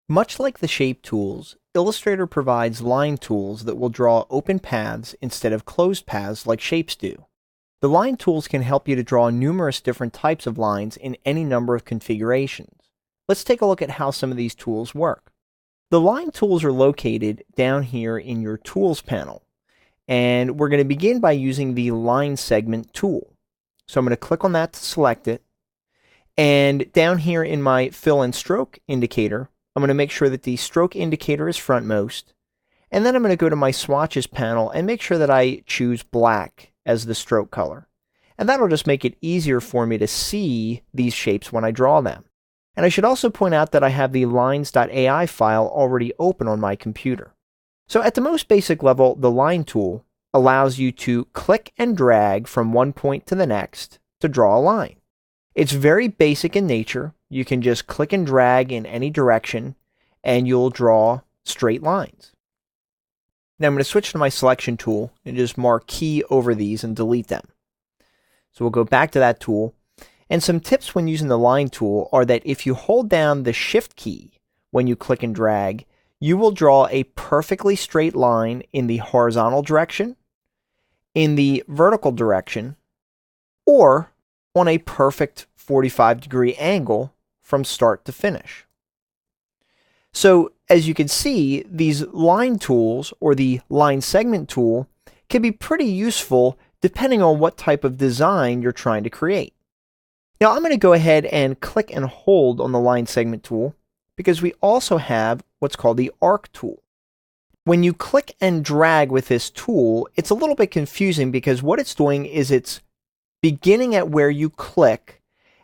Much like the shape tools, Illustrator provides line tools that will draw open paths instead of closed paths like shapes do. The line tools can help you to draw numerous different types of lines in any number of configurations. Let's take a look at how some of these tools work. The line tools are located down here in your Tools panel, and we're going to begin by using the Line Segment tool. So I'm going to click on that to select it, and down here in my Fill and Stroke indicator, I'm going to make sure that the stroke indicator is frontmost, and then I'm going to go to my Swatches panel and make sure that I choose black as the stroke color. And that'll just make it easier for me to see these shapes when I draw them. And I should also point out that I have the lines.ai file already open on my computer. So at the most basic level, the line tool allows you to click and drag from one point to the next to draw a line. It's very basic in nature. You can just click and drag in any direction and you'll draw straight lines. Now I'm going to switch to my selection tool and just mark key over these and delete them. So we'll go back to that tool. And some tips when using the line tool are that if you hold down the shift key when you click and drag, you will draw a perfectly straight line in the horizontal direction, in the vertical direction, or on a perfect 45-degree angle from start to finish. So as you can see, these line tools or the line segment tool can be pretty useful depending on what type of design you're trying to create. Now I'm going to go ahead and click and hold on the line segment tool because we also have what's called the arc tool. When you click and drag with this tool, it's a little bit confusing because what it's doing is it's beginning at where you click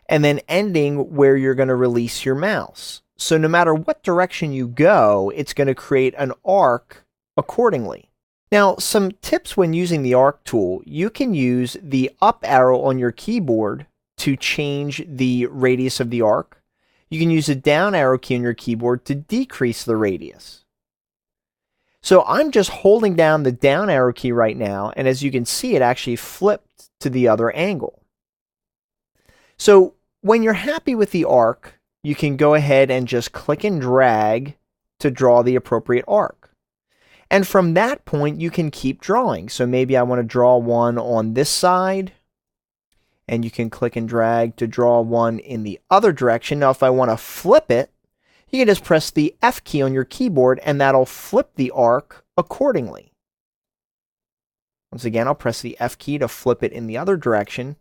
and then ending where you're going to release your mouse. So no matter what direction you go, it's going to create an arc accordingly. Now, some tips when using the arc tool, you can use the up arrow on your keyboard to change the radius of the arc. You can use the down arrow key on your keyboard to decrease the radius. So I'm just holding down the down arrow key right now, and as you can see, it actually flipped to the other angle. So when you're happy with the arc, you can go ahead and just click and drag to draw the appropriate arc. And from that point, you can keep drawing. So maybe I want to draw one on this side, and you can click and drag to draw one in the other direction. Now, if I want to flip it, you can just press the F key on your keyboard, and that'll flip the arc accordingly. Once again, I'll press the F key to flip it in the other direction.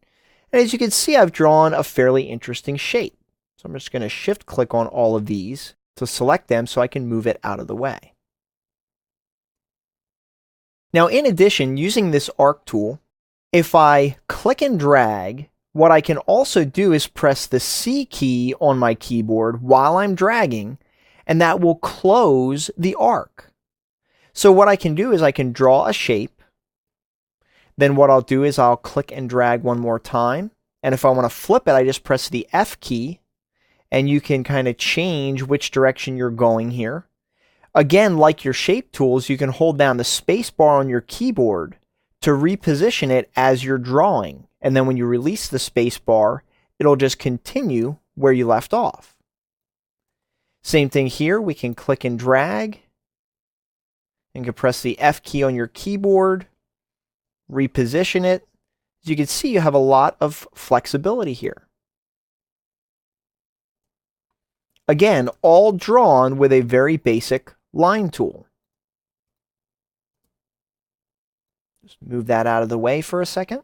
And as you can see, I've drawn a fairly interesting shape. So I'm just going to shift click on all of these to select them so I can move it out of the way. Now, in addition, using this arc tool, if I click and drag, what I can also do is press the C key on my keyboard while I'm dragging, and that will close the arc. So what I can do is I can draw a shape. Then what I'll do is I'll click and drag one more time. And if I want to flip it, I just press the F key. And you can kind of change which direction you're going here. Again, like your shape tools, you can hold down the space bar on your keyboard to reposition it as you're drawing. And then when you release the space bar, it'll just continue where you left off. Same thing here, we can click and drag. And you can press the F key on your keyboard, reposition it. As you can see, you have a lot of flexibility here. Again, all drawn with a very basic line tool. Just move that out of the way for a second.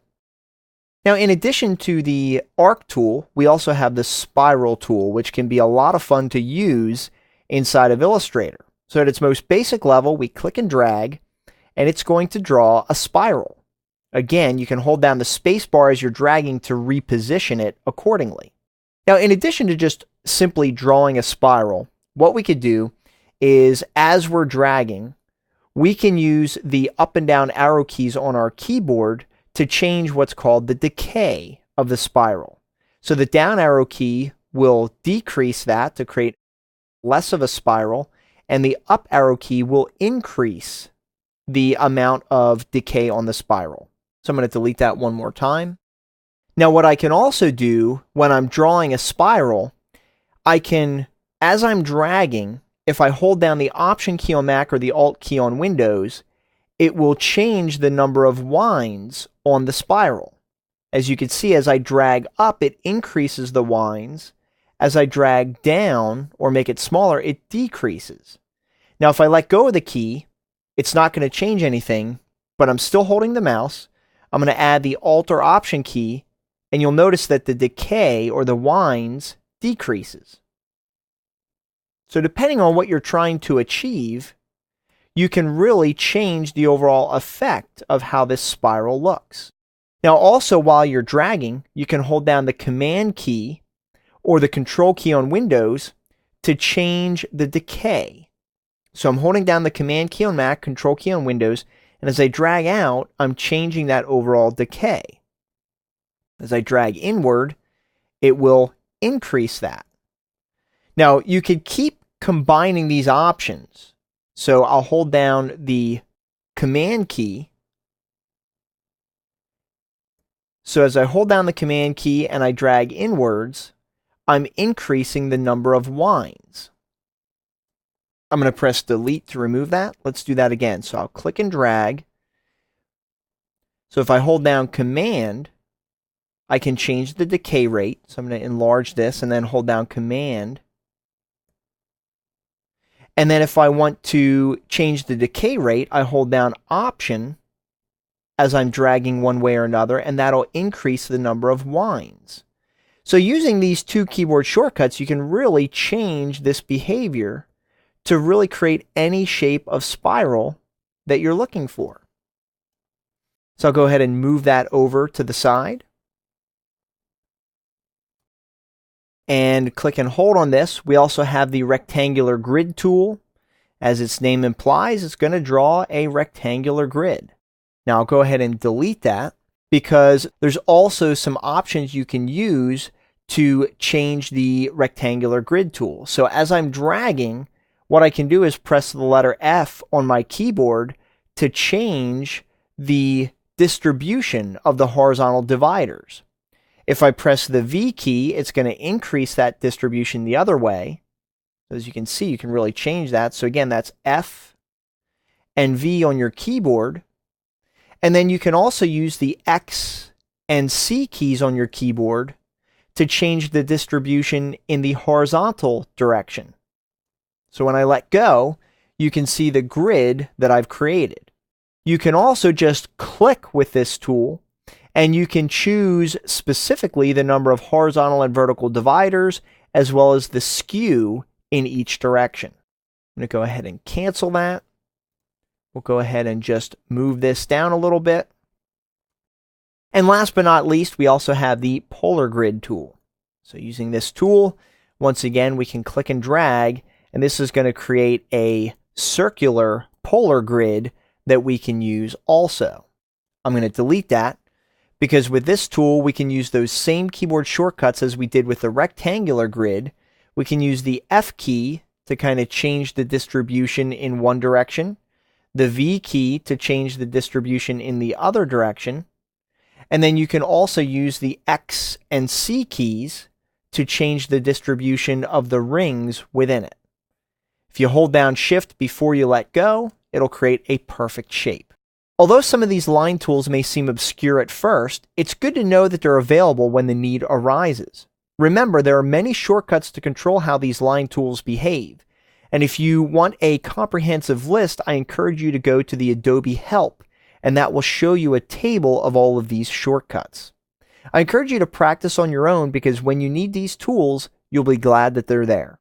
Now, in addition to the arc tool, we also have the spiral tool, which can be a lot of fun to use inside of Illustrator. So at its most basic level, we click and drag, and it's going to draw a spiral. Again, you can hold down the space bar as you're dragging to reposition it accordingly. Now, in addition to just simply drawing a spiral, what we could do is, as we're dragging, we can use the up and down arrow keys on our keyboard to change what's called the decay of the spiral. So the down arrow key will decrease that to create less of a spiral, and the up arrow key will increase the amount of decay on the spiral. So I'm going to delete that one more time. Now, what I can also do when I'm drawing a spiral, I can, as I'm dragging, if I hold down the Option key on Mac or the Alt key on Windows, it will change the number of winds on the spiral. As you can see, as I drag up, it increases the winds. As I drag down or make it smaller, it decreases. Now, if I let go of the key, it's not going to change anything, but I'm still holding the mouse. I'm going to add the Alt or Option key, and you'll notice that the decay or the winds decreases. So depending on what you're trying to achieve, you can really change the overall effect of how this spiral looks. Now also, while you're dragging, you can hold down the Command key or the Control key on Windows to change the decay. So I'm holding down the Command key on Mac, Control key on Windows, and as I drag out, I'm changing that overall decay. As I drag inward, it will increase that. Now, you could keep combining these options. So I'll hold down the Command key. So as I hold down the Command key and I drag inwards, I'm increasing the number of winds. I'm going to press Delete to remove that. Let's do that again. So I'll click and drag. So if I hold down Command, I can change the decay rate. So I'm going to enlarge this and then hold down Command. And then if I want to change the decay rate, I hold down Option as I'm dragging one way or another, and that'll increase the number of winds. So using these two keyboard shortcuts, you can really change this behavior to really create any shape of spiral that you're looking for. So I'll go ahead and move that over to the side. And click and hold on this. We also have the rectangular grid tool. As its name implies, it's going to draw a rectangular grid. Now I'll go ahead and delete that because there's also some options you can use to change the rectangular grid tool. So as I'm dragging, what I can do is press the letter F on my keyboard to change the distribution of the horizontal dividers. If I press the V key, it's going to increase that distribution the other way. As you can see, you can really change that. So again, that's F and V on your keyboard. And then you can also use the X and C keys on your keyboard to change the distribution in the horizontal direction. So when I let go, you can see the grid that I've created. You can also just click with this tool, and you can choose specifically the number of horizontal and vertical dividers, as well as the skew in each direction. I'm going to go ahead and cancel that. We'll go ahead and just move this down a little bit. And last but not least, we also have the polar grid tool. So using this tool, once again, we can click and drag, and this is going to create a circular polar grid that we can use also. I'm going to delete that, because with this tool, we can use those same keyboard shortcuts as we did with the rectangular grid. We can use the F key to kind of change the distribution in one direction, the V key to change the distribution in the other direction, and then you can also use the X and C keys to change the distribution of the rings within it. If you hold down Shift before you let go, it'll create a perfect shape. Although some of these line tools may seem obscure at first, it's good to know that they're available when the need arises. Remember, there are many shortcuts to control how these line tools behave. And if you want a comprehensive list, I encourage you to go to the Adobe Help, and that will show you a table of all of these shortcuts. I encourage you to practice on your own, because when you need these tools, you'll be glad that they're there.